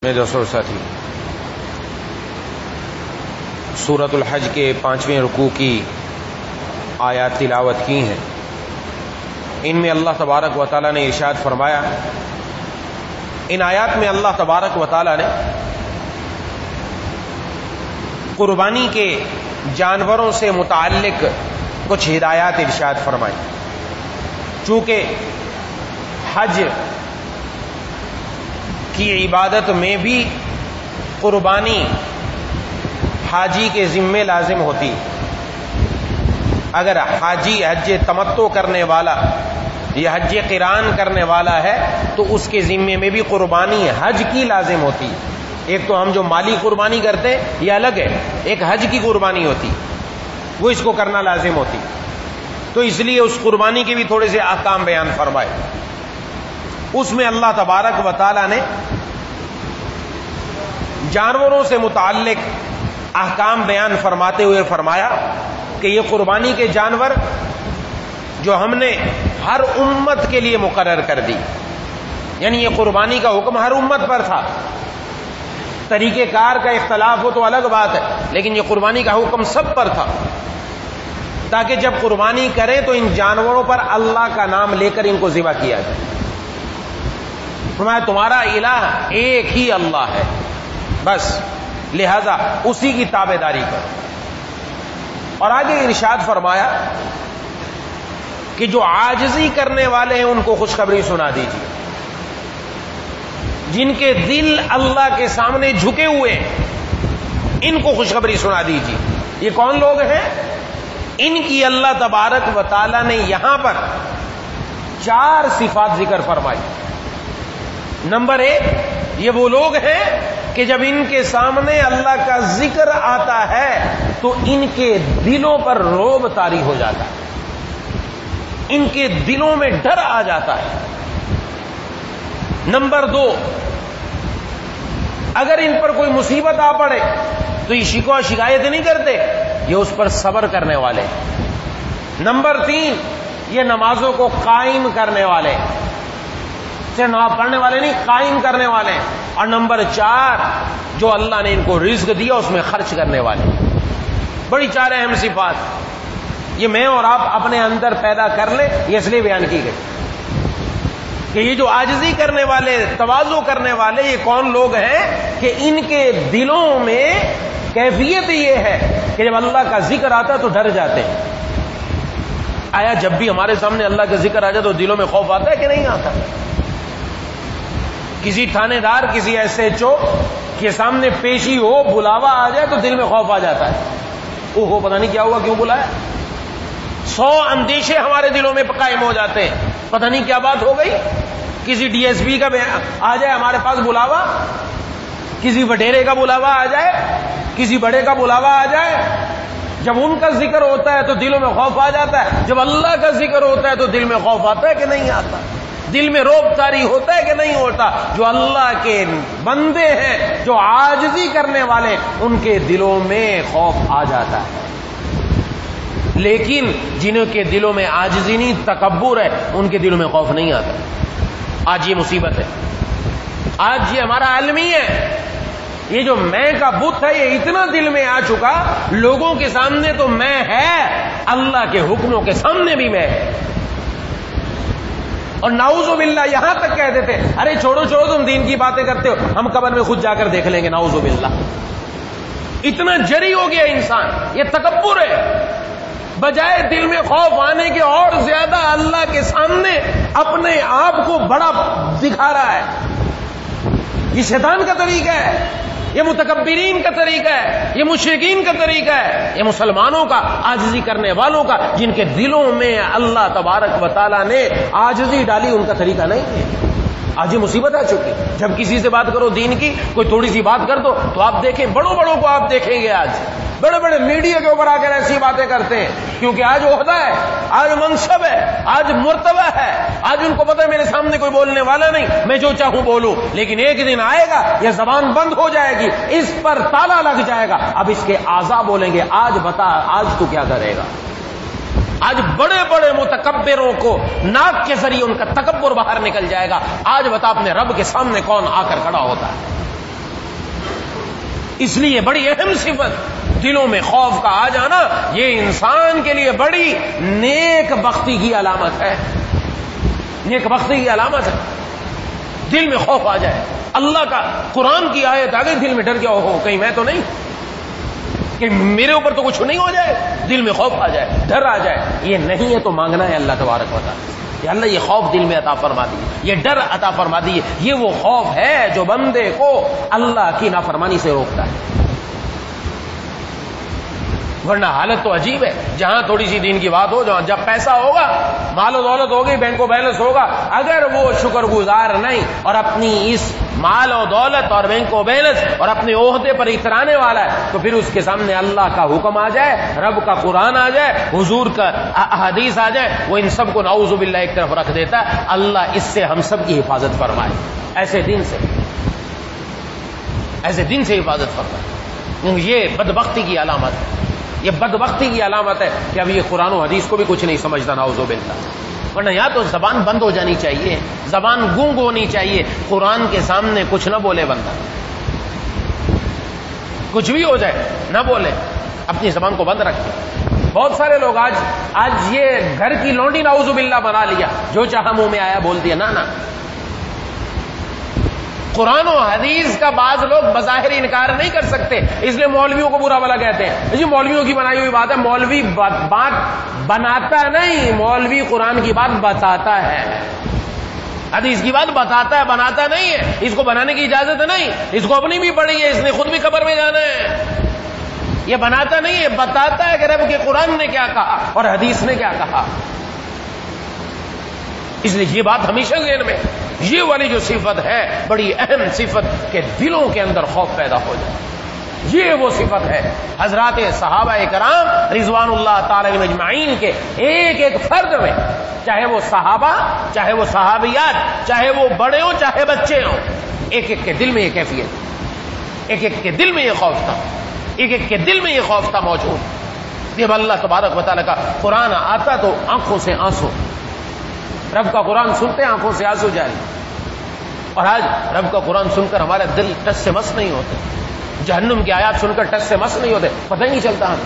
میرے دوستوں ساتھی، سورۃ الحج کے 5ویں رکوع کی آیات تلاوت کی ہیں۔ ان میں اللہ تبارک و تعالی نے ارشاد فرمایا، ان آیات میں اللہ تبارک و تعالی نے قربانی کے جانوروں سے متعلق کچھ ہدایات ارشاد فرمائی۔ چونکہ حج کی عبادت میں بھی قربانی حاجی کے ذمے لازم ہوتی۔ اگر حاجی حج تمتع کرنے والا یا حج قران کرنے والا ہے تو اس کے ذمے میں بھی قربانی حج کی لازم ہوتی۔ ایک تو ہم جو مالی قربانی کرتے ہیں یہ الگ ہے، ایک حج کی قربانی ہوتی، وہ اس کو کرنا لازم ہوتی۔ تو اس لیے اس قربانی کے بھی تھوڑے سے احکام بیان فرمائے۔ اس میں اللہ تبارک و تعالی نے جانوروں سے متعلق احکام بیان فرماتے ہوئے فرمایا کہ یہ قربانی کے جانور جو ہم نے ہر امت کے لیے مقرر کر دی، یعنی یہ قربانی کا حکم ہر امت پر تھا۔ طریقہ کار کا اختلاف ہو تو الگ بات ہے، لیکن یہ قربانی کا حکم سب پر تھا، تاکہ جب قربانی کریں تو ان جانوروں پر اللہ کا نام لے کر ان کو ذبح کیا جائے۔ فرمایا تمہارا الہ ایک ہی اللہ ہے، بس لہذا اسی کی تابعداری کرو۔ اور آگے ارشاد فرمایا کہ جو عاجزی کرنے والے ہیں ان کو خوشخبری سنا دیجیے، جن کے دل اللہ کے سامنے جھکے ہوئے ان کو خوشخبری سنا دیجیے۔ یہ کون لوگ ہیں؟ ان کی اللہ تبارک و تعالی نے یہاں پر 4 صفات ذکر فرمائی۔ نمبر 1، یہ وہ لوگ ہیں کہ جب ان کے سامنے اللہ کا ذکر آتا ہے تو ان کے دلوں پر رعب طاری ہو جاتا ہے، ان کے دلوں میں ڈر آ جاتا ہے۔ نمبر 2، اگر ان پر کوئی مصیبت آ پڑے تو یہ شکوہ شکایت نہیں کرتے، یہ اس پر صبر کرنے والے۔ نمبر 3، یہ نمازوں کو قائم کرنے والے، صرف نماز پڑھنے والے نہیں، قائم کرنے والے۔ اور نمبر 4، جو اللہ نے ان کو رزق دیا اس میں خرچ کرنے والے۔ بڑی 4 اہم صفات یہ میں اور آپ اپنے اندر پیدا کر لیں، یہ اس لیے بیان کی گئی کہ یہ جو عاجزی کرنے والے، تواضع کرنے والے، یہ کون لوگ ہیں کہ ان کے دلوں میں کیفیت یہ ہے کہ جب اللہ کا ذکر آتا ہے تو ڈر جاتے ہیں۔ آیا جب بھی ہمارے سامنے اللہ کا ذکر آ جائے تو دلوں میں خوف آتا ہے کہ نہیں آتا؟ کسی تھانے دار، کسی SHO کے سامنے پیشی ہو، بلاوا آ جائے تو دل میں خوف آ جاتا ہے، اوہو پتہ نہیں کیا ہوا، کیوں بلایا۔ 100 اندیشے ہمارے دلوں میں قائم ہو جاتے ہیں، پتہ نہیں کیا بات ہو گئی۔ کسی DSP کا آ جائے ہمارے پاس بلاوا، کسی وڈیرے کا بلاوا آ جائے، کسی بڑے کا بلاوا آ جائے، جب ان کا ذکر ہوتا ہے تو دلوں میں خوف آ جاتا ہے۔ جب اللہ کا ذکر ہوتا ہے تو دل میں خوف آتا ہے کہ نہیں آتا؟ دل میں رعب طاری ہوتا ہے کہ نہیں ہوتا؟ جو اللہ کے بندے ہیں، جو عاجزی کرنے والے، ان کے دلوں میں خوف آ جاتا ہے۔ لیکن جنہوں کے دلوں میں عاجزی نہیں، تکبر ہے، ان کے دلوں میں خوف نہیں آتا۔ آج یہ مصیبت ہے، آج یہ ہمارا عالمی ہے۔ یہ جو میں کا بت ہے یہ اتنا دل میں آ چکا، لوگوں کے سامنے تو میں ہے، اللہ کے حکموں کے سامنے بھی میں ہے۔ اور نعوذ باللہ یہاں تک کہہ دیتے ارے چھوڑو تم دین کی باتیں کرتے ہو، ہم قبر میں خود جا کر دیکھ لیں گے، نعوذ باللہ۔ اتنا جری ہو گیا انسان، یہ تکبر ہے۔ بجائے دل میں خوف آنے کے اور زیادہ اللہ کے سامنے اپنے آپ کو بڑا دکھا رہا ہے۔ یہ شیطان کا طریقہ ہے، یہ متکبرین کا طریقہ ہے، یہ مشرکین کا طریقہ ہے، یہ مسلمانوں کا، عاجزی کرنے والوں کا، جن کے دلوں میں اللہ تبارک و تعالی نے عاجزی ڈالی، ان کا طریقہ نہیں ہے۔ آج یہ مصیبت آ چکی، جب کسی سے بات کرو دین کی، کوئی تھوڑی سی بات کر دو تو آپ دیکھیں بڑوں کو آپ دیکھیں گے آج بڑے بڑے میڈیا کے اوپر آ کر ایسی باتیں کرتے ہیں، کیونکہ آج عہدہ ہے، آج منصب ہے، آج مرتبہ ہے، آج ان کو پتہ ہے میرے سامنے کوئی بولنے والا نہیں، میں جو چاہوں بولوں۔ لیکن ایک دن آئے گا یہ زبان بند ہو جائے گی، اس پر تالا لگ جائے گا، اب اس کے اعضاء بولیں گے آج بتا آج تو کیا کرے گا۔ آج بڑے بڑے متکبروں کو ناک کے ذریعے ان کا تکبر باہر نکل جائے گا۔ آج بتا اپنے رب کے سامنے کون آ کر کھڑا ہوتا ہے؟ اس لیے بڑی اہم صفت دلوں میں خوف کا آ جانا یہ انسان کے لیے بڑی نیک بختی کی علامت ہے. نیک بختی کی علامت ہے. دل میں خوف آ جائے, اللہ کا قرآن کی آیت آ گئی, دل میں ڈر گیا, ہو کہیں میں تو نہیں, کہ میرے اوپر تو کچھ نہیں ہو جائے, دل میں خوف آ جائے, ڈر آ جائے. یہ نہیں ہے تو مانگنا ہے اللہ تبارک و تعالی کہ اللہ یہ خوف دل میں عطا فرما دیجیے, یہ ڈر عطا فرما دیجیے. یہ وہ خوف ہے جو بندے کو اللہ کی نافرمانی سے روکتا ہے. ورنہ حالت تو عجیب ہے, جہاں تھوڑی سی دین کی بات ہو, جب پیسہ ہوگا, مال و دولت ہوگی, بینک و بیلنس ہوگا, اگر وہ شکر گزار نہیں اور اپنی اس مال و دولت اور بینک و بیلنس اور اپنے عہدے پر اترانے والا ہے, تو پھر اس کے سامنے اللہ کا حکم آ جائے, رب کا قرآن آ جائے, حضور کا حدیث آ جائے, وہ ان سب کو نعوذ باللہ ایک طرف رکھ دیتا ہے. اللہ اس سے ہم سب کی حفاظت فرمائے, ایسے دن سے حفاظت فرمائے. یہ بدبختی کی علامت ہے, یہ بدبختی کی علامت ہے کہ اب یہ قرآن و حدیث کو بھی کچھ نہیں سمجھتا, نعوذ باللہ. ورنہ یا تو زبان بند ہو جانی چاہیے, زبان گونگ ہونی چاہیے, قرآن کے سامنے کچھ نہ بولے بندہ, کچھ بھی ہو جائے نہ بولے, اپنی زبان کو بند رکھے. بہت سارے لوگ آج یہ گھر کی لونڈی نعوذ باللہ بنا لیا, جو چاہا منہ میں آیا بول دیا. نہ قرآن و حدیث کا بعض لوگ بظاہر انکار نہیں کر سکتے, اس لیے مولویوں کو برا بھلا کہتے ہیں. جی مولویوں کی بنائی ہوئی بات ہے, مولوی بات بناتا نہیں, مولوی قرآن کی بات بتاتا ہے, حدیث کی بات بتاتا ہے, بناتا نہیں ہے. اس کو بنانے کی اجازت نہیں, اس کو اپنی بھی پڑھی ہے, اس نے خود بھی قبر میں جانا ہے. یہ بناتا نہیں ہے, بتاتا ہے کہ رب کے قرآن نے کیا کہا اور حدیث نے کیا کہا. اس لیے یہ بات ہمیشہ ذہن میں, یہ والی جو صفت ہے بڑی اہم صفت کہ دلوں کے اندر خوف پیدا ہو جائے, یہ وہ صفت ہے. حضرات صحابہ کرام رضوان اللہ تعالی علیہم اجمعین کے ایک ایک فرد میں, چاہے وہ صحابہ, چاہے وہ صحابیات, چاہے وہ بڑے ہوں چاہے بچے ہوں, ایک ایک کے دل میں یہ کیفیت, ایک ایک کے دل میں یہ خوف تھا, ایک ایک کے دل میں یہ خوف تھا موجود. جب اللہ تبارک و تعالیٰ کا قرآن آتا تو آنکھوں سے آنسو, رب کا قرآن سنتے آنکھوں سے آنسو جائے. اور آج رب کا قرآن سن کر ہمارے دل ٹس سے مس نہیں ہوتے, جہنم کی آیات سن کر ٹس سے مس نہیں ہوتے, پتہ ہی نہیں چلتا ہمیں.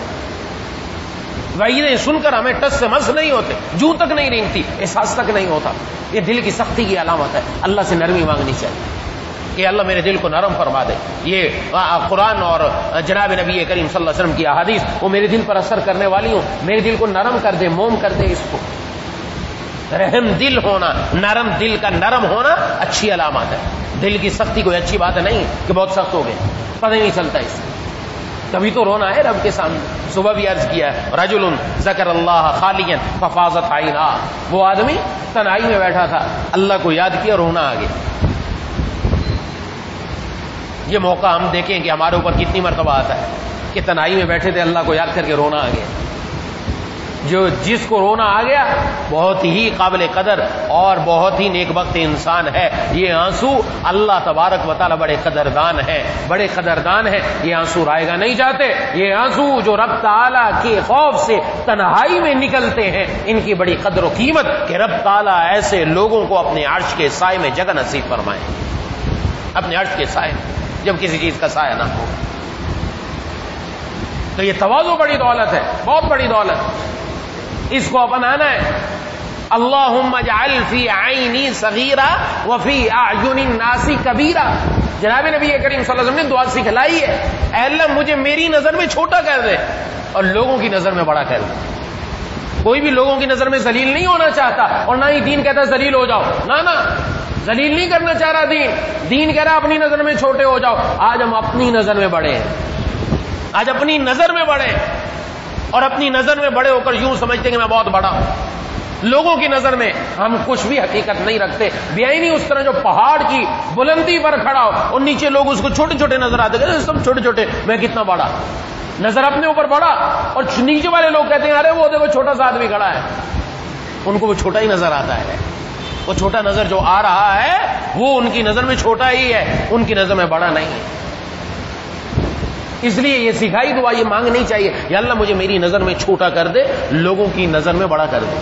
وعیدیں سن کر ہمیں ٹس سے مس نہیں ہوتے, جو تک نہیں رینگتی, احساس تک نہیں ہوتا. یہ دل کی سختی کی علامت ہے. اللہ سے نرمی مانگنی چاہیے کہ اللہ میرے دل کو نرم فرما دے. یہ قرآن اور جناب نبی کریم صلی اللہ علیہ وسلم کی احادیث وہ میرے دل پر اثر کرنے والی ہوں, میرے دل کو نرم کر دے, موم کر دے. اس کو رحم دل ہونا, نرم دل کا نرم ہونا اچھی علامت ہے. دل کی سختی کوئی اچھی بات نہیں کہ بہت سخت ہو گئے, پتہ نہیں چلتا اس سے. کبھی تو رونا ہے رب کے سامنے. صبح بھی عرض کیا ہے, رجل ذکر اللہ خالیا ففاضت عینا, وہ آدمی تنہائی میں بیٹھا تھا, اللہ کو یاد کیا, رونا آ گیا. یہ موقع ہم دیکھیں کہ ہمارے اوپر کتنی مرتبہ آتا ہے کہ تنہائی میں بیٹھے تھے, اللہ کو یاد کر کے رونا آ گیا. جس کو رونا آ گیا بہت ہی قابل قدر اور بہت ہی نیک بخت انسان ہے. یہ آنسو اللہ تبارک و تعالی بڑے قدردان ہیں, بڑے قدردان ہیں. یہ آنسو رائے گا نہیں جاتے. یہ آنسو جو رب تعالی کے خوف سے تنہائی میں نکلتے ہیں, ان کی بڑی قدر و قیمت کہ رب تعالی ایسے لوگوں کو اپنے عرش کے سائے میں جگہ نصیب فرمائے, اپنے عرش کے سائے جب کسی چیز کا سایہ نہ ہو. تو یہ تواضع بڑی دولت ہے, بہت بڑی دولت, اس کو اپنانا ہے. اللہم اجعل فی عینی صغیرہ وفی اعین الناس کبیرہ. جناب نبی کریم صلی اللہ علیہ وسلم نے دعا سکھلائی ہے, اے اللہ مجھے میری نظر میں چھوٹا کر دے اور لوگوں کی نظر میں بڑا کر دے. کوئی بھی لوگوں کی نظر میں ذلیل نہیں ہونا چاہتا, اور نہ ہی دین کہتا ذلیل ہو جاؤ. نہ ذلیل نہیں کرنا چاہ رہا دین کہہ رہا اپنی نظر میں چھوٹے ہو جاؤ. آج ہم اپنی نظر میں بڑے ہیں, آج اپنی نظر میں بڑے ہیں, اور اپنی نظر میں بڑے ہو کر یوں سمجھتے کہ میں بہت بڑا ہوں. لوگوں کی نظر میں ہم کچھ بھی حقیقت نہیں رکھتے. بیائی نہیں اس طرح جو پہاڑ کی بلندی پر کھڑا ہو اور نیچے لوگ اس کو چھوٹے چھوٹے نظر آتے ہیں, سب چھوٹے چھوٹے, میں کتنا بڑا, نظر اپنے اوپر بڑا, اور نیچے والے لوگ کہتے ہیں ارے وہ دیکھو چھوٹا سا آدمی کھڑا ہے. ان کو وہ چھوٹا ہی نظر آتا ہے. وہ چھوٹا نظر جو آ رہا ہے وہ ان کی نظر میں چھوٹا ہی ہے, ان کی نظر میں بڑا نہیں ہے. اس لیے یہ سکھائی دعا یہ مانگنی چاہیے, یا اللہ مجھے میری نظر میں چھوٹا کر دے, لوگوں کی نظر میں بڑا کر دے.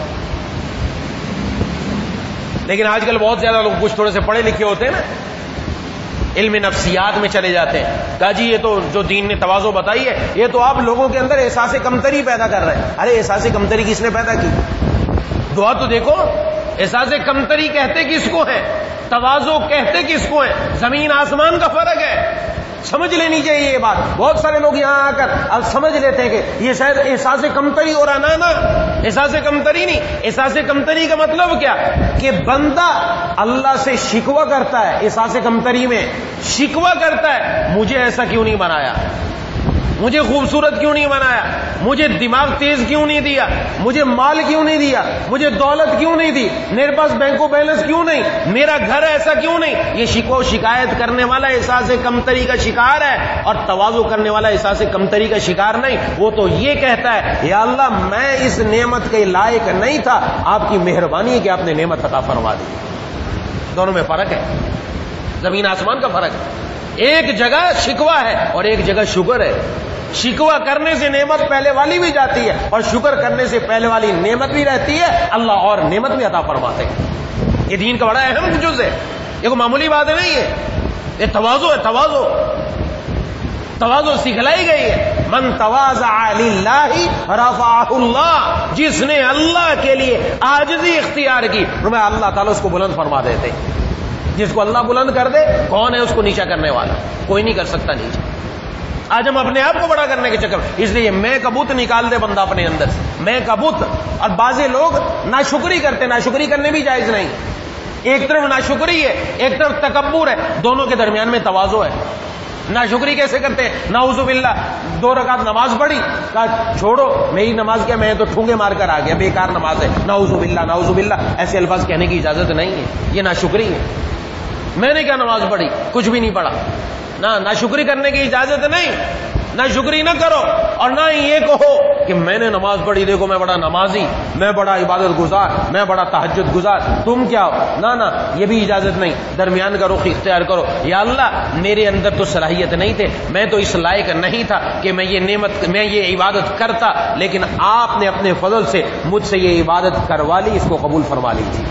لیکن آج کل بہت زیادہ لوگ کچھ تھوڑے سے پڑھے لکھے ہوتے ہیں نا, علم نفسیات میں چلے جاتے ہیں. کہا جی یہ تو جو دین نے تواضع بتائی ہے یہ تو آپ لوگوں کے اندر احساس کمتری پیدا کر رہے ہیں. ارے احساس کمتری کس نے پیدا کی؟ دعا تو دیکھو. احساس کمتری کہتے کس کو ہے؟ تواضع کہتے کس کو ہے؟ زمین آسمان کا فرق ہے. سمجھ لینی چاہیے یہ بات. بہت سارے لوگ یہاں آ کر اب سمجھ لیتے ہیں کہ یہ شاید احساس کمتری ہو رہا. نا احساس کمتری نہیں. احساس کمتری کا مطلب کیا کہ بندہ اللہ سے شکوہ کرتا ہے. احساس کمتری میں شکوہ کرتا ہے مجھے ایسا کیوں نہیں بنایا, مجھے خوبصورت کیوں نہیں بنایا, مجھے دماغ تیز کیوں نہیں دیا, مجھے مال کیوں نہیں دیا, مجھے دولت کیوں نہیں دی, میرے پاس بینک بیلنس کیوں نہیں, میرا گھر ایسا کیوں نہیں. یہ شکوہ و شکایت کرنے والا احساس کمتری کا شکار ہے, اور تواضع کرنے والا احساس کمتری کا شکار نہیں. وہ تو یہ کہتا ہے یا اللہ میں اس نعمت کے لائق نہیں تھا, آپ کی مہربانی ہے کہ آپ نے نعمت عطا فرما دی. دونوں میں فرق ہے, زمین آسمان کا فرق ہے. ایک جگہ شکوہ ہے اور ایک جگہ شکر ہے. شکوہ کرنے سے نعمت پہلے والی بھی جاتی ہے اور شکر کرنے سے پہلے والی نعمت بھی رہتی ہے, اللہ اور نعمت بھی عطا فرماتے ہیں. یہ دین کا بڑا اہم جز ہے, یہ کوئی معمولی بات نہیں ہے. یہ تواضع ہے. تواضع سکھلائی گئی ہے. من تواضع للہ رفعہ اللہ, جس نے اللہ کے لیے عاجزی اختیار کی میں اللہ تعالیٰ اس کو بلند فرما دیتے. جس کو اللہ بلند کر دے کون ہے اس کو نیچا کرنے والا؟ کوئی نہیں کر سکتا نیچا. آج ہم اپنے آپ کو بڑا کرنے کے چکر, اس لیے میں کبوت نکال دے بندہ اپنے اندر سے, میں کبوت. اور بعض لوگ ناشکری کرتے, ناشکری کرنے بھی جائز نہیں. ایک طرف ناشکری ہے, ایک طرف تکبر ہے, دونوں کے درمیان میں تواضع ہے. ناشکری کیسے کرتے ہیں؟ نعوذ باللہ 2 رکعت نماز پڑھی, کہا چھوڑو میری نماز کیا, میں تو ٹھونگے مار کر آ گیا, بیکار نماز ہے. نعوذ باللہ ایسے الفاظ کہنے کی اجازت نہیں ہے, یہ ناشکری ہے. میں نے کیا نماز پڑھی, کچھ بھی نہیں پڑھا. ناشکری کرنے کی اجازت نہیں. ناشکری نہ کرو اور نہ ہی یہ کہو کہ میں نے نماز پڑھی, دیکھو میں بڑا نمازی, میں بڑا عبادت گزار, میں بڑا تہجد گزار, تم کیا ہو. نہ یہ بھی اجازت نہیں. درمیان کا رخ اختیار کرو. یا اللہ میرے اندر تو صلاحیت نہیں تھے, میں تو اس لائق نہیں تھا کہ میں یہ نعمت, میں یہ عبادت کرتا, لیکن آپ نے اپنے فضل سے مجھ سے یہ عبادت کروا لی, اس کو قبول فرما لیجیے.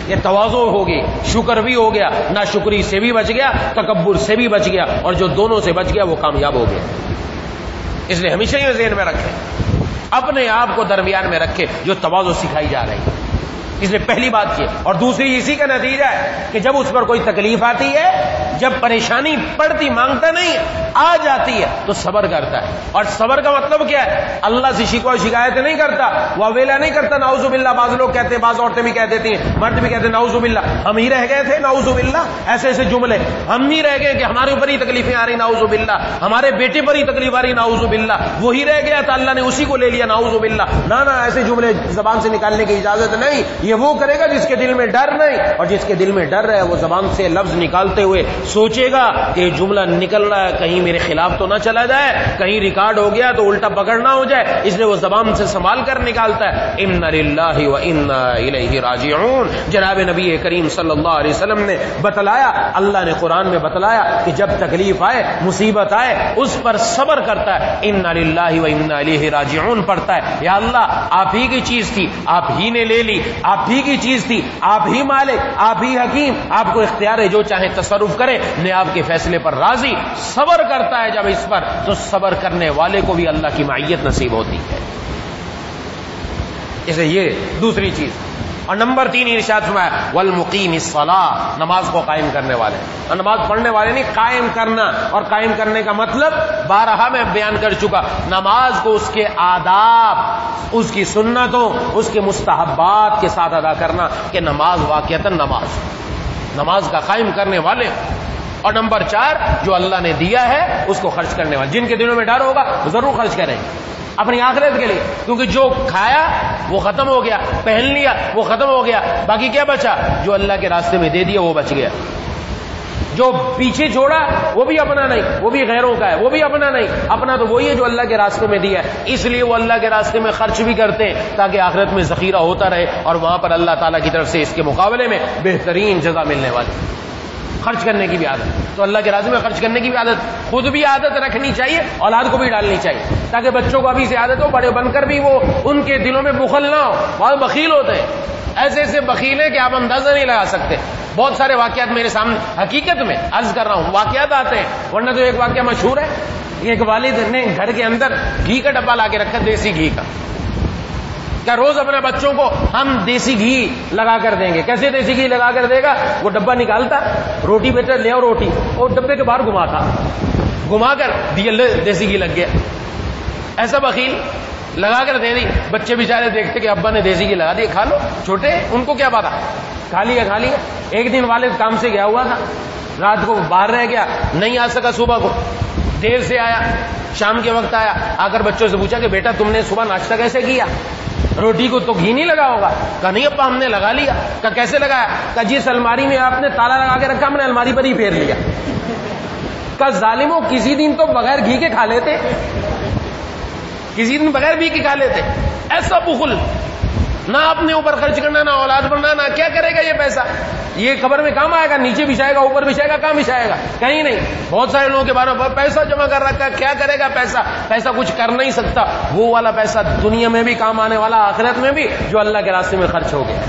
یہ تواضع ہوگی, شکر بھی ہو گیا, ناشکری سے بھی بچ گیا, تکبر سے بھی بچ گیا, اور جو دونوں سے بچ گیا وہ کامیاب ہو گیا. اس لیے ہمیشہ یہ ذہن میں رکھیں, اپنے آپ کو درمیان میں رکھے جو تواضع سکھائی جا رہی ہے. اس لیے پہلی بات یہ, اور دوسری اسی کا نتیجہ ہے کہ جب اس پر کوئی تکلیف آتی ہے, جب پریشانی پڑتی, مانگتا نہیں, آ جاتی ہے تو صبر کرتا ہے. اور صبر کا مطلب کیا ہے؟ اللہ سے شکوہ و شکایت نہیں کرتا, وہ اویلا نہیں کرتا. نعوذ باللہ بعض لوگ کہتے ہیں, بعض عورتیں بھی کہہ دیتی ہیں, مرد بھی کہتے ہیں نعوذ باللہ ہم ہی رہ گئے تھے, نعوذ باللہ ایسے ایسے جملے, ہم ہی رہ گئے کہ ہمارے اوپر ہی تکلیفیں آ رہی, نعوذ باللہ ہمارے بیٹے پر ہی تکلیف آ رہی, نعوذ باللہ وہی رہ گیا تھا اللہ نے اسی کو لے لیا, نعوذ باللہ. نہ ایسے جملے زبان سے نکالنے کی اجازت نہیں. یہ وہ کرے گا جس کے دل میں ڈر نہیں, اور جس کے دل میں ڈر ہے وہ زبان سے لفظ نکالتے ہوئے سوچے گا کہ یہ جملہ نکل رہا ہے کہیں میرے خلاف تو نہ چلا جائے, کہیں ریکارڈ ہو گیا تو الٹا پکڑنا ہو جائے, اس لیے وہ زبان سے سنبھال کر نکالتا ہے. انا للہ و انا الیہ راجعون. جناب نبی کریم صلی اللہ علیہ وسلم نے بتلایا, اللہ نے قرآن میں بتلایا کہ جب تکلیف آئے, مصیبت آئے, اس پر صبر کرتا ہے. انا للہ و انا الیہ راجعون پڑھتا ہے, یا اللہ آپ ہی کی چیز تھی, آپ ہی نے لے لی, آپ ہی کی چیز تھی, آپ ہی مالک, آپ ہی حکیم, آپ کو اختیار ہے جو چاہے تصرف کرے, میں آپ کے فیصلے پر راضی. صبر کرتا ہے جب اس پر, تو صبر کرنے والے کو بھی اللہ کی معیت نصیب ہوتی ہے. اسے یہ دوسری چیز. اور نمبر 3 ارشاد فرمایا والمقیم الصلاۃ, نماز کو قائم کرنے والے. اور نماز پڑھنے والے نہیں, قائم کرنا. اور قائم کرنے کا مطلب بارہا میں بیان کر چکا, نماز کو اس کے آداب, اس کی سنتوں, اس کے مستحبات کے ساتھ ادا کرنا, کہ نماز واقعتاً نماز کا قائم کرنے والے. اور نمبر 4 جو اللہ نے دیا ہے اس کو خرچ کرنے والے. جن کے دلوں میں ڈر ہوگا وہ ضرور خرچ کریں اپنی آخرت کے لیے, کیونکہ جو کھایا وہ ختم ہو گیا, پہن لیا وہ ختم ہو گیا, باقی کیا بچا؟ جو اللہ کے راستے میں دے دیا وہ بچ گیا. جو پیچھے چھوڑا وہ بھی اپنا نہیں, وہ بھی غیروں کا ہے, وہ بھی اپنا نہیں. اپنا تو وہی ہے جو اللہ کے راستے میں دیا ہے, اس لیے وہ اللہ کے راستے میں خرچ بھی کرتے ہیں تاکہ آخرت میں ذخیرہ ہوتا رہے, اور وہاں پر اللہ تعالیٰ کی طرف سے اس کے مقابلے میں بہترین جزا ملنے والی. خرچ کرنے کی بھی عادت, تو اللہ کے راستے میں خرچ کرنے کی بھی عادت, خود بھی عادت رکھنی چاہیے, اولاد کو بھی ڈالنی چاہیے, تاکہ بچوں کو ابھی سے عادت ہو, بڑے بن کر بھی وہ ان کے دلوں میں بخل نہ ہو. بہت بخیل ہوتے ہیں, ایسے ایسے بخیل ہیں کہ آپ اندازہ نہیں لگا سکتے. بہت سارے واقعات میرے سامنے حقیقت میں عرض کر رہا ہوں واقعات آتے ہیں، ورنہ تو ایک واقعہ مشہور ہے، ایک والد نے گھر کے اندر گھی کا ڈبہ لا کے رکھا، دیسی گھی کا، کیا روز اپنے بچوں کو ہم دیسی گھی لگا کر دیں گے؟ کیسے دیسی گھی لگا کر دے گا؟ وہ ڈبہ نکالتا، روٹی بیٹا لے آؤ روٹی، اور ڈبے کے باہر گھما کر دیسی گھی لگ گیا، ایسا بخیل لگا کر دے دی۔ بچے بیچارے دیکھتے کہ ابا نے دیسی گھی لگا دی، کھا لو، چھوٹے ان کو کیا پتا، کھا لیا۔ ایک دن والد کام سے گیا ہوا تھا، رات کو باہر رہ گیا، نہیں آ سکا، صبح کو دیر سے آیا، شام کے وقت آیا، آ کر بچوں سے پوچھا کہ بیٹا تم نے صبح ناشتہ کیسے کیا؟ روٹی کو تو گھی نہیں لگا ہوگا؟ کہا نہیں ابا ہم نے لگا لیا۔ کہا کیسے لگایا؟ کہا جس الماری میں آپ نے تالا لگا کے رکھا ہم نے الماری پر ہی پھیر لیا۔ کہا ظالموں کسی دن تو بغیر گھی کے کھا لیتے، کسی دن بغیر بھی کھا لیتے۔ ایسا بخل، نہ اپنے اوپر خرچ کرنا، نہ اولاد بننا، نہ کیا کرے گا یہ پیسہ؟ یہ قبر میں کام آئے گا؟ نیچے بچھائے گا، اوپر بچھائے گا، کہاں بچھائے گا؟ کہیں نہیں۔ بہت سارے لوگوں کے بارے میں پیسہ جمع کر رکھا ہے، کیا کرے گا پیسہ؟ پیسہ کچھ کر نہیں سکتا۔ وہ والا پیسہ دنیا میں بھی کام آنے والا، آخرت میں بھی، جو اللہ کے راستے میں خرچ ہو گیا۔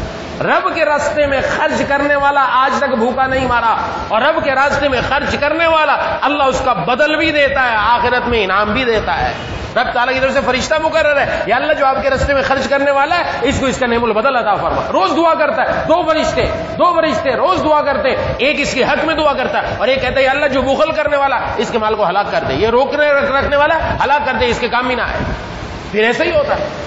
رب کے راستے میں خرچ کرنے والا آج تک بھوکا نہیں مارا، اور رب کے راستے میں خرچ کرنے والا اللہ اس کا بدل بھی دیتا ہے، آخرت میں انعام بھی دیتا ہے۔ رب تعالیٰ کی طرف سے فرشتہ مقرر ہے، یا اللہ جو آپ کے راستے میں خرچ کرنے والا ہے اس کو اس کا نعم البدل عطا فرما۔ روز دعا کرتا ہے، دو فرشتے روز دعا کرتے ہیں، ایک اس کے حق میں دعا کرتا ہے اور ایک کہتا ہے یا اللہ جو بخل کرنے والا اس کے مال کو ہلاک کر دے، یہ روکنے رکھنے والا ہلاک کر دے، اس کے کام ہی نہ آئے۔ پھر ایسا ہی ہوتا ہے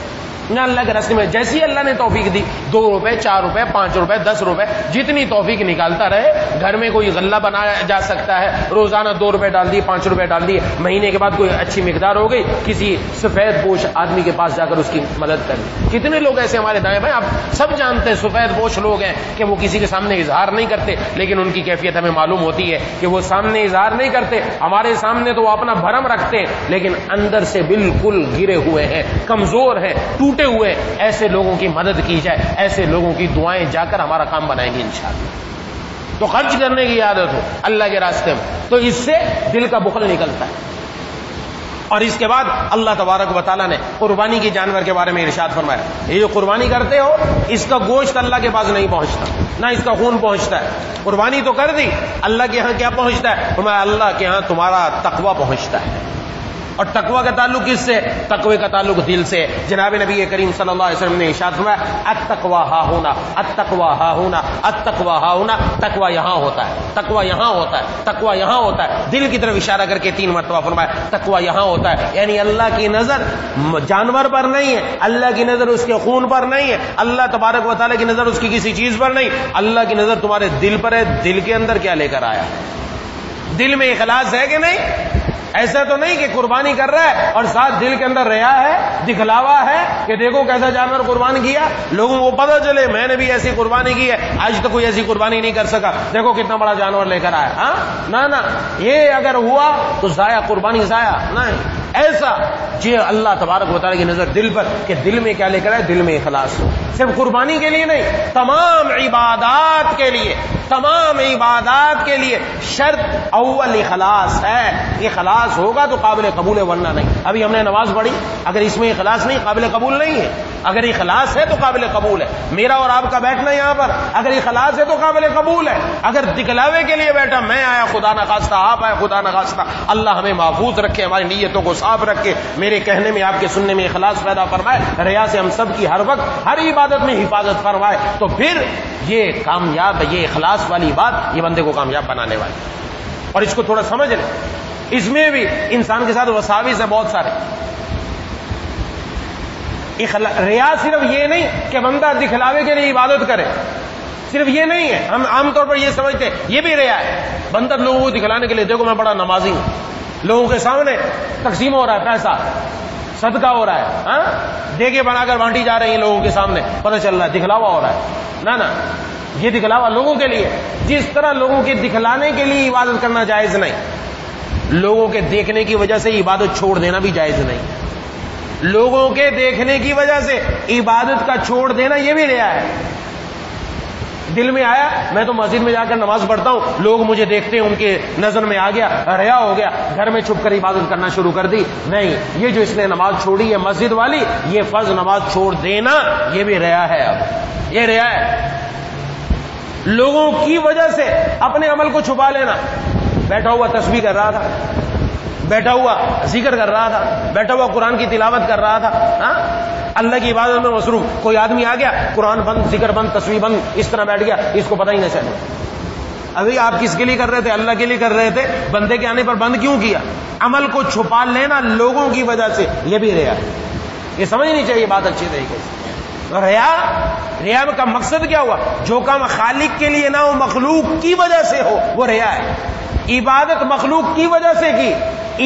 نہ اللہ کے راستے میں، جیسی اللہ نے توفیق دی، 2 روپے 4 روپے 5 روپے 10 روپے جتنی توفیق نکالتا رہے۔ گھر میں کوئی غلہ بنایا جا سکتا ہے، روزانہ 2 روپے ڈال دیے، 5 روپے ڈال دیے، مہینے کے بعد کوئی اچھی مقدار ہو گئی، کسی سفید پوش آدمی کے پاس جا کر اس کی مدد کر دی۔ کتنے لوگ ایسے ہمارے دائیں بائیں آپ سب جانتے ہیں، سفید پوش لوگ ہیں کہ وہ کسی کے سامنے اظہار نہیں کرتے، لیکن ان کی کیفیت ہمیں معلوم ہوتی ہے کہ وہ سامنے اظہار نہیں کرتے، ہمارے سامنے تو وہ اپنا بھرم رکھتے ہیں، لیکن اندر سے بالکل گرے ہوئے ہیں، کمزور ہیں، ٹوٹے ہوئے۔ ایسے لوگوں کی مدد کی جائے، ایسے لوگوں کی دعائیں جا کر ہمارا کام بنائیں گے انشاءاللہ۔ تو خرچ کرنے کی عادت ہو اللہ کے راستے میں، تو اس سے دل کا بخل نکلتا ہے۔ اور اس کے بعد اللہ تبارک و تعالیٰ نے قربانی کی جانور کے بارے میں ارشاد فرمایا، یہ جو قربانی کرتے ہو اس کا گوشت اللہ کے پاس نہیں پہنچتا، نہ اس کا خون پہنچتا ہے۔ قربانی تو کر دی، اللہ کے ہاں کیا پہنچتا ہے؟ فرمایا اللہ کے ہاں تمہارا تقوی پہنچتا ہے۔ اور تقوی کا تعلق کس سے؟ تقوی کا تعلق دل سے۔ جناب نبی کریم صلی اللہ علیہ وسلم نے ارشاد فرمایا التقوی ہا ہونا، التقوی ہا ہونا، التقوی ہا ہونا، تقوی یہاں ہوتا ہے، تقوی یہاں ہوتا ہے، تقوی یہاں ہوتا ہے۔ دل کی طرف اشارہ کر کے 3 مرتبہ فرمایا تقوی یہاں ہوتا ہے، یعنی اللہ کی نظر جانور پر نہیں ہے، اللہ کی نظر اس کے خون پر نہیں ہے، اللہ تبارک و تعالیٰ کی نظر اس کی کسی چیز پر نہیں، اللہ کی نظر تمہارے دل پر ہے۔ دل کے اندر کیا لے کر آیا؟ دل میں اخلاص ہے کہ نہیں؟ ایسا تو نہیں کہ قربانی کر رہا ہے اور ساتھ دل کے اندر ریا ہے، دکھلاوا ہے کہ دیکھو کیسا جانور قربان کیا، لوگوں کو پتہ چلے میں نے بھی ایسی قربانی کی ہے، آج تک کوئی ایسی قربانی نہیں کر سکا، دیکھو کتنا بڑا جانور لے کر آیا۔ ہاں نہ یہ اگر ہوا تو ضائع، قربانی ضائع نہیں۔ ایسا جی اللہ تبارک و تعالیٰ کی نظر دل پر، کہ دل میں کیا لے کر آئے، دل میں اخلاص ہو۔ صرف قربانی کے لیے نہیں، تمام عبادات کے لیے، تمام عبادات کے لیے شرط اول اخلاص ہے۔ اخلاص ہوگا تو قابل قبول ہے، ورنہ نہیں۔ ابھی ہم نے نماز پڑھی، اگر اس میں اخلاص نہیں، قابل قبول نہیں ہے۔ اگر اخلاص ہے تو قابل قبول ہے۔ میرا اور آپ کا بیٹھنا یہاں پر اگر اخلاص ہے تو قابل قبول ہے۔ اگر دکھلاوے کے لیے بیٹھا، میں آیا خدا نخواستہ، آپ آئے خدا نخواستہ، اللہ ہمیں محفوظ رکھے، ہماری نیتوں کو صاف رکھے، میرے کہنے میں آپ کے سننے میں اخلاص پیدا فرمائے، ریا سے ہم سب کی ہر وقت ہر عبادت میں حفاظت فرمائے، تو پھر یہ کامیاب، یہ اخلاص والی بات یہ بندے کو کامیاب بنانے والی۔ اور اس کو تھوڑا سمجھ لیں، اس میں بھی انسان کے ساتھ وساوس ہے بہت سارے۔ ریا صرف یہ نہیں کہ بندہ دکھلاوے کے لیے عبادت کرے، صرف یہ نہیں ہے۔ ہم عام طور پر یہ سمجھتے ہیں یہ بھی ریا ہے، بندہ لوگوں کو دکھلانے کے لیے دیکھو میں بڑا نمازی ہوں، لوگوں کے سامنے تقسیم ہو رہا ہے، پیسہ صدقہ ہو رہا ہے، ہاں دیگے بنا کر بانٹی جا رہی ہیں لوگوں کے سامنے، پتہ چل رہا ہے دکھلاوا ہو رہا ہے۔ نہ یہ دکھلاوا لوگوں کے لیے، جس طرح لوگوں کے دکھلانے کے لیے عبادت کرنا جائز نہیں، لوگوں کے دیکھنے کی وجہ سے عبادت چھوڑ دینا بھی جائز نہیں۔ لوگوں کے دیکھنے کی وجہ سے عبادت کا چھوڑ دینا یہ بھی ریا ہے۔ دل میں آیا میں تو مسجد میں جا کر نماز پڑھتا ہوں، لوگ مجھے دیکھتے ہیں، ان کے نظر میں آ گیا، ریا ہو گیا، گھر میں چھپ کر عبادت کرنا شروع کر دی۔ نہیں، یہ جو اس نے نماز چھوڑی ہے مسجد والی، یہ فرض نماز چھوڑ دینا یہ بھی ریا ہے، اب یہ ریا ہے۔ لوگوں کی وجہ سے اپنے عمل کو چھپا لینا. بیٹھا ہوا تسبیح کر رہا تھا, بیٹھا ہوا ذکر کر رہا تھا, بیٹھا ہوا قرآن کی تلاوت کر رہا تھا, اللہ کی عبادت میں مصروف. کوئی آدمی آ گیا, قرآن بند, ذکر بند, تسبیح بند, اس طرح بیٹھ گیا, اس کو پتہ ہی نہ چلے. ابھی آپ کس کے لیے کر رہے تھے؟ اللہ کے لیے کر رہے تھے. بندے کے آنے پر بند کیوں کیا؟ عمل کو چھپا لینا لوگوں کی وجہ سے, یہ بھی ریا ہے. یہ سمجھنی چاہیے بات اچھی طریقے سے. ریا کا مقصد کیا ہوا؟ جو کام خالق کے لیے نہ ہو, مخلوق کی وجہ سے ہو, وہ ریا ہے. عبادت مخلوق کی وجہ سے کی,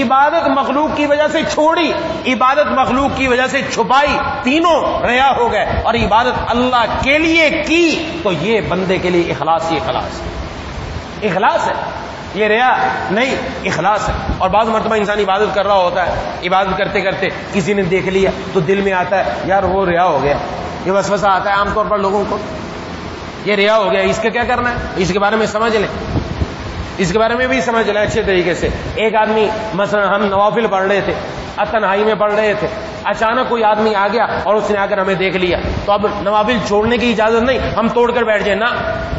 عبادت مخلوق کی وجہ سے چھوڑی, عبادت مخلوق کی وجہ سے چھپائی, تینوں ریا ہو گئے. اور عبادت اللہ کے لیے کی تو یہ بندے کے لیے اخلاص ہی اخلاص ہے. اخلاص ہے, یہ ریا نہیں, اخلاص ہے. اور بعض مرتبہ انسان عبادت کر رہا ہوتا ہے, عبادت کرتے کرتے کسی نے دیکھ لیا تو دل میں آتا ہے یار وہ ریا ہو گیا. یہ وسوسہ آتا ہے عام طور پر لوگوں کو, یہ ریا ہو گیا, اس کا کیا کرنا ہے؟ اس کے بارے میں سمجھ لیں, اس کے بارے میں بھی سمجھ لیں اچھے طریقے سے. ایک آدمی, مثلا ہم نوافل پڑھ رہے تھے, تنہائی میں پڑھ رہے تھے, اچانک کوئی آدمی آ گیا اور اس نے آ کر ہمیں دیکھ لیا, تو اب نوافل چھوڑنے کی اجازت نہیں, ہم توڑ کر بیٹھ جائیں, نہ,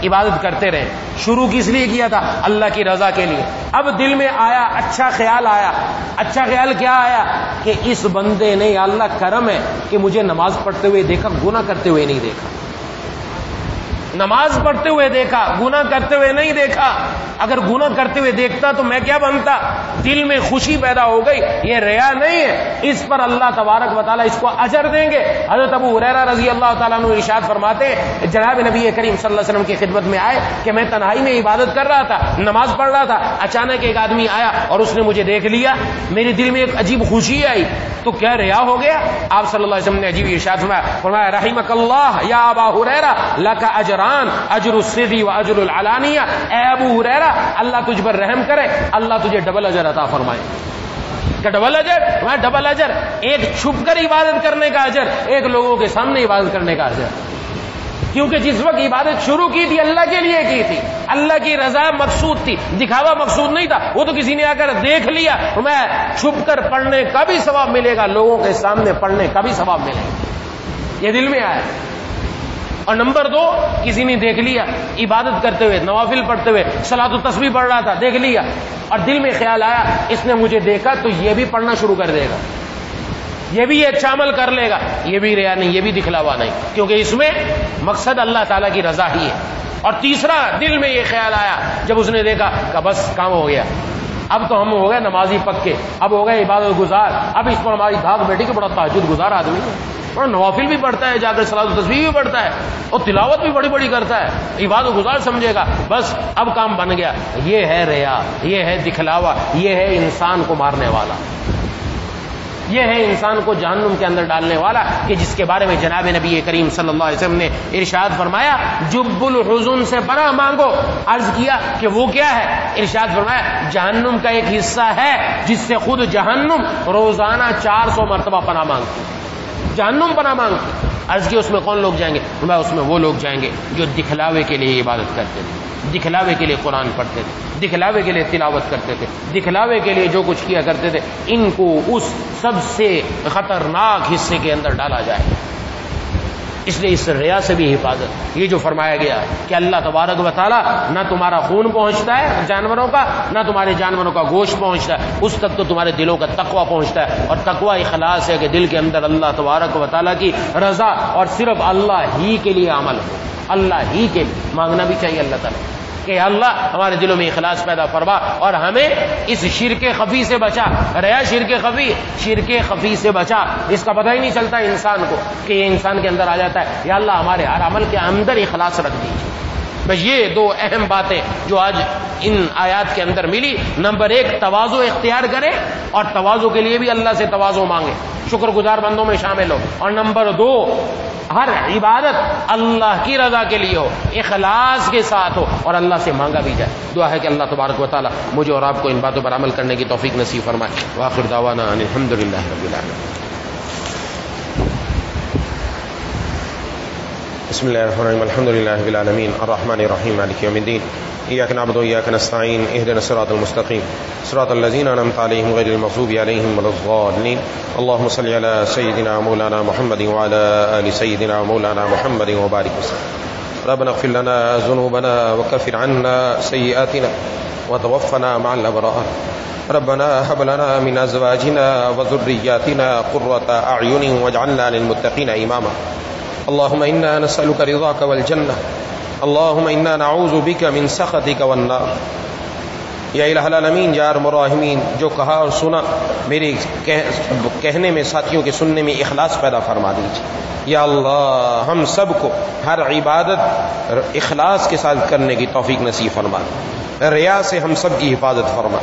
عبادت کرتے رہیں. شروع کس لیے کیا تھا؟ اللہ کی رضا کے لیے. اب دل میں آیا, اچھا خیال آیا. اچھا خیال کیا آیا؟ کہ اس بندے نے, یا اللہ کرم ہے کہ مجھے نماز پڑھتے ہوئے دیکھا, گناہ کرتے ہوئے نہیں دیکھا. نماز پڑھتے ہوئے دیکھا, گناہ کرتے ہوئے نہیں دیکھا. اگر گناہ کرتے ہوئے دیکھتا تو میں کیا بنتا؟ دل میں خوشی پیدا ہو گئی. یہ ریا نہیں ہے, اس پر اللہ تبارک و تعالیٰ اس کو اجر دیں گے. حضرت ابو ہریرہ رضی اللہ تعالیٰ عنہ ارشاد فرماتے ہیں, جناب نبی کریم صلی اللہ علیہ وسلم کی خدمت میں آئے کہ میں تنہائی میں عبادت کر رہا تھا, نماز پڑھ رہا تھا, اچانک ایک آدمی آیا اور اس نے مجھے دیکھ لیا, میرے دل میں ایک عجیب خوشی آئی, تو کیا ریا ہو گیا؟ آپ صلی اللہ علیہ وسلم نے عجیب ارشاد فرمایا, رحمک اللہ یا ابا ہریرہ لک اجران, اجر السری و اجر العلانیہ. اے ابو ہریرہ, اللہ تجھ پر رحم کرے, اللہ تجھے ڈبل اجر عطا فرمائے. کہ ڈبل اجر؟ وہاں ڈبل اجر, ایک چھپ کر عبادت کرنے کا اجر, ایک لوگوں کے سامنے عبادت کرنے کا اجر. کیونکہ جس وقت عبادت شروع کی تھی اللہ کے لیے کی تھی, اللہ کی رضا مقصود تھی, دکھاوا مقصود نہیں تھا. وہ تو کسی نے آ کر دیکھ لیا, میں چھپ کر پڑھنے کا بھی ثواب ملے گا, لوگوں کے سامنے پڑھنے کا بھی ثواب ملے گا, یہ دل میں آیا. اور نمبر 2, کسی نے دیکھ لیا عبادت کرتے ہوئے, نوافل پڑھتے ہوئے, صلاۃ و تسبیح پڑھ رہا تھا, دیکھ لیا اور دل میں خیال آیا اس نے مجھے دیکھا تو یہ بھی پڑھنا شروع کر دے گا, یہ بھی اچھا عمل کر لے گا. یہ بھی ریا نہیں, یہ بھی دکھلاوا نہیں, کیونکہ اس میں مقصد اللہ تعالیٰ کی رضا ہی ہے. اور تیسرا, دل میں یہ خیال آیا جب اس نے دیکھا کہ بس کام ہو گیا, اب تو ہم ہو گئے نمازی پکے, اب ہو گئے عبادت گزار, اب اس پر ہماری دھاگ بیٹھی کہ بڑا تہجد گزار آدمی ہے, بڑا نوافل بھی پڑھتا ہے, جا کر صلاۃ و تسبیح بھی پڑھتا ہے, اور تلاوت بھی بڑی بڑی کرتا ہے, عبادت گزار سمجھے گا, بس اب کام بن گیا. یہ ہے ریا, یہ ہے دکھلاوا, یہ ہے انسان کو مارنے والا, یہ ہے انسان کو جہنم کے اندر ڈالنے والا, کہ جس کے بارے میں جناب نبی کریم صلی اللہ علیہ وسلم نے ارشاد فرمایا, جب الحزن سے پناہ مانگو. عرض کیا کہ وہ کیا ہے؟ ارشاد فرمایا, جہنم کا ایک حصہ ہے جس سے خود جہنم روزانہ 400 مرتبہ پناہ مانگتی, جہنم پناہ مانگتی. عرض کی اس میں کون لوگ جائیں گے؟ فرمایا اس میں وہ لوگ جائیں گے جو دکھلاوے کے لیے عبادت کرتے تھے, دکھلاوے کے لیے قرآن پڑھتے تھے, دکھلاوے کے لیے تلاوت کرتے تھے, دکھلاوے کے لیے جو کچھ کیا کرتے تھے. ان کو اس سب سے خطرناک حصے کے اندر ڈالا جائے. اس لیے اس ریا سے بھی حفاظت. یہ جو فرمایا گیا کہ اللہ تبارک و تعالیٰ نہ تمہارا خون پہنچتا ہے جانوروں کا, نہ تمہارے جانوروں کا گوشت پہنچتا ہے, اس تک تو تمہارے دلوں کا تقویٰ پہنچتا ہے. اور تقویٰ اخلاص ہے کہ دل کے اندر اللہ تبارک و تعالیٰ کی رضا اور صرف اللہ ہی کے لیے عمل ہو, اللہ ہی کے لیے. مانگنا بھی چاہیے اللہ تعالیٰ کہ اللہ ہمارے دلوں میں اخلاص پیدا فرما اور ہمیں اس شرک خفی سے بچا. ریا شرک خفی سے بچا. اس کا پتہ ہی نہیں چلتا انسان کو کہ یہ انسان کے اندر آ جاتا ہے. یا اللہ ہمارے ہر عمل کے اندر اخلاص رکھ دیجیے. بس یہ 2 اہم باتیں جو آج ان آیات کے اندر ملی. نمبر 1, تواضع اختیار کرے اور تواضع کے لیے بھی اللہ سے تواضع مانگے, شکر گزار بندوں میں شامل ہو. اور نمبر 2, ہر عبادت اللہ کی رضا کے لیے ہو, اخلاص کے ساتھ ہو اور اللہ سے مانگا بھی جائے. دعا ہے کہ اللہ تبارک و تعالی مجھے اور آپ کو ان باتوں پر عمل کرنے کی توفیق نصیب فرمائے. وآخر دعوانا ان الحمدللہ رب العالمین. بسم اللہ الرحمن الرحیم. الحمد للہ رب العالمین الرحمن الرحیم مالک یوم الدین. ایاک نعبد و ایاک نستعین. اهدنا الصراط المستقیم صراط الذین انعمت علیہم غیر المغضوب علیہم ولا الضالین. اللهم صل علی سیدنا مولانا محمد وعلى آل سیدنا مولانا محمد وبارک وسلم. ربنا اغفر لنا ذنوبنا وكفر عنا سيئاتنا وتوفنا مع الأبرار ربنا هب لنا من أزواجنا وذرياتنا قرة أعين واجعلنا للمتقين إماما اللهم إنا نسألك رضاك والجنة اللهم إنا نعوذ بك من سخطك والنار یا الہ العالمین یا ارحم الراحمین جو کہا اور سنا میرے کہنے میں ساتھیوں کے سننے میں اخلاص پیدا فرما دیجیے یا اللہ ہم سب کو ہر عبادت اخلاص کے ساتھ کرنے کی توفیق نصیب فرما ریا سے ہم سب کی حفاظت فرما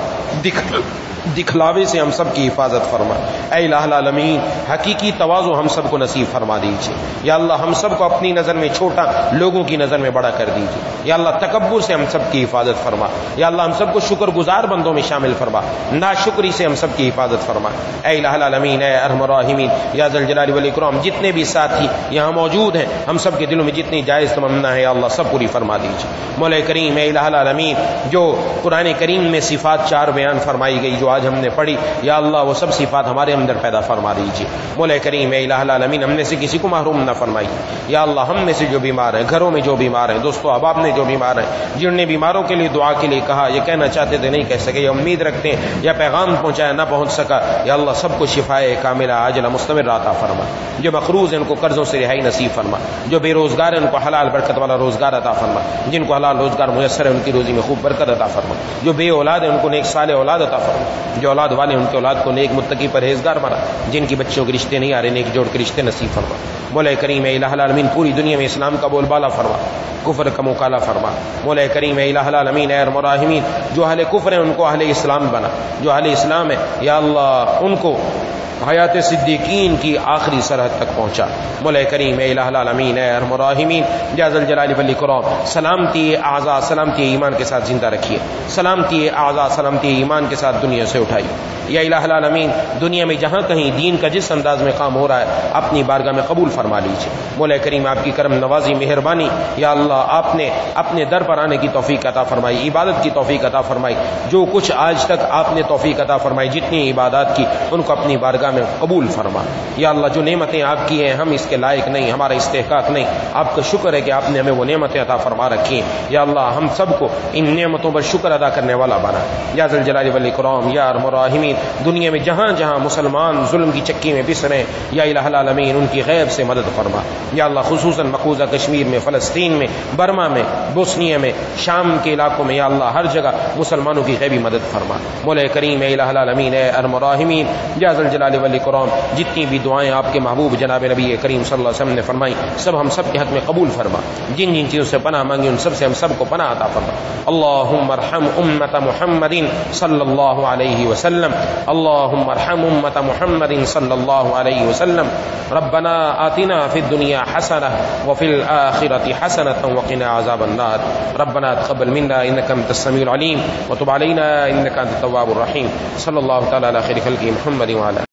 دکھلاوے سے ہم سب کی حفاظت فرما اے الہ العالمین حقیقی تواضع ہم سب کو نصیب فرما دیجیے یا اللہ ہم سب کو اپنی نظر میں چھوٹا لوگوں کی نظر میں بڑا کر دیجیے یا اللہ تکبر سے ہم سب کی حفاظت فرما یا اللہ ہم سب کو شکر گزار بندوں میں شامل فرما ناشکری سے ہم سب کی حفاظت فرما اے الہ العالمین اے ارحم الراحمین یا ذل جلال والاکرام جتنے بھی ساتھی یہاں موجود ہیں ہم سب کے دلوں میں جتنی جائز تمنا ہے یا اللہ سب پوری فرما دیجیے مولا کریم اے الہ العالمین جو قرآن کریم میں صفات 4 بیان فرمائی گئی جو آج ہم نے پڑھی یا اللہ وہ سب صفات ہمارے اندر پیدا فرما دیجیے مولا کریم اے الہ العالمین ہم میں سے کسی کو محروم نہ فرمائی یا اللہ ہم میں سے جو بیمار ہیں گھروں میں جو بیمار ہیں دوستو احباب نے جو بیمار ہیں جن نے بیماروں کے لیے دعا کے لیے کہا یہ کہنا چاہتے تھے نہیں کہہ سکے یہ امید رکھتے ہیں یا پیغام پہنچایا نہ پہنچ سکا یا اللہ سب کو شفائے کاملہ عاجلہ مستمر عطا فرما جو مقروض ہیں ان کو قرضوں سے رہائی نصیب فرما جو بے روزگار ہیں ان کو حلال برکت والا روزگار عطا فرما جن کو حلال روزگار میسر ہے ان کی روزی میں خوب برکت عطا فرما جو بے اولاد ہیں ان کو نیک صالح اولاد عطا فرما جو اولاد والے ان کے اولاد کو نیک متقی پرہیزگار بنا جن کی بچوں کے رشتے نہیں آ رہے نیک جوڑ کے رشتے نصیب فرما مولا کریم اے الہ العالمین پوری دنیا میں اسلام کا بول بالا فرما کفر کا مقابلہ فرما مولا کریم اے الہ العالمین اے ارحم الراحمین جو اہل کفر ہیں ان کو اہل اسلام بنا جو اہل اسلام ہے یا اللہ ان کو حیات صدیقین کی آخری سرحد تک پہنچا مولا کریم اے الہ العالمین اے ارحم الراحمین یا ذل جلال والاکرام سلامتی اعضاء سلامتی ایمان کے ساتھ زندہ رکھیے سلامتی اعضاء سلامتی ایمان کے ساتھ دنیا سے اٹھائیے یا الہ العالمین دنیا میں جہاں کہیں دین کا جس انداز میں کام ہو رہا ہے اپنی بارگاہ میں قبول فرما لیجیے مولا کریم آپ کی کرم نوازی مہربانی یا اللہ آپ نے اپنے در پر آنے کی توفیق عطا فرمائی عبادت کی توفیق عطا فرمائی جو کچھ آج تک آپ نے توفیق عطا فرمائی جتنی عبادات کی ان کو اپنی بارگاہ میں قبول فرما یا اللہ جو نعمتیں آپ کی ہیں ہم اس کے لائق نہیں ہمارا استحقاق نہیں آپ کا شکر ہے کہ آپ نے ہمیں وہ نعمتیں عطا فرما رکھی ہیں یا اللہ ہم سب کو ان نعمتوں پر شکر ادا کرنے والا بنا یا ذل جلال والاکرام یا ارحم الراحمین دنیا میں جہاں جہاں مسلمان ظلم کی چکی میں پس رہے یا الہ العالمین ان کی غیب سے مدد فرما یا اللہ خصوصاً مقبوضہ کشمیر میں فلسطین میں برما میں بوسنیا میں شام کے علاقوں میں یا اللہ ہر جگہ مسلمانوں کی غیبی مدد فرما مولا کریم اے الہ العالمین اے ارحم الراحمین یا ذل جلال والاکرام جتنی بھی دعائیں آپ کے محبوب جناب نبی کریم صلی اللہ علیہ وسلم نے فرمائی سب ہم سب کے حق میں قبول فرما جن جن چیزوں سے پناہ مانگی ان سب سے ہم سب کو پناہ عطا فرما اللہم ارحم امت محمد صلی اللہ علیہ وسلم اللہم ارحم امت محمد صلی اللہ علیہ وسلم ربنا آتنا فی الدنیا حسنہ وفی الآخرۃ حسنۃ وقنا عذاب النار ربنا تقبل منا انک انت السمیع العلیم وتب علینا انک انت التواب الرحیم صلی اللہ تعالی علی خیر خلقہ محمد وعلی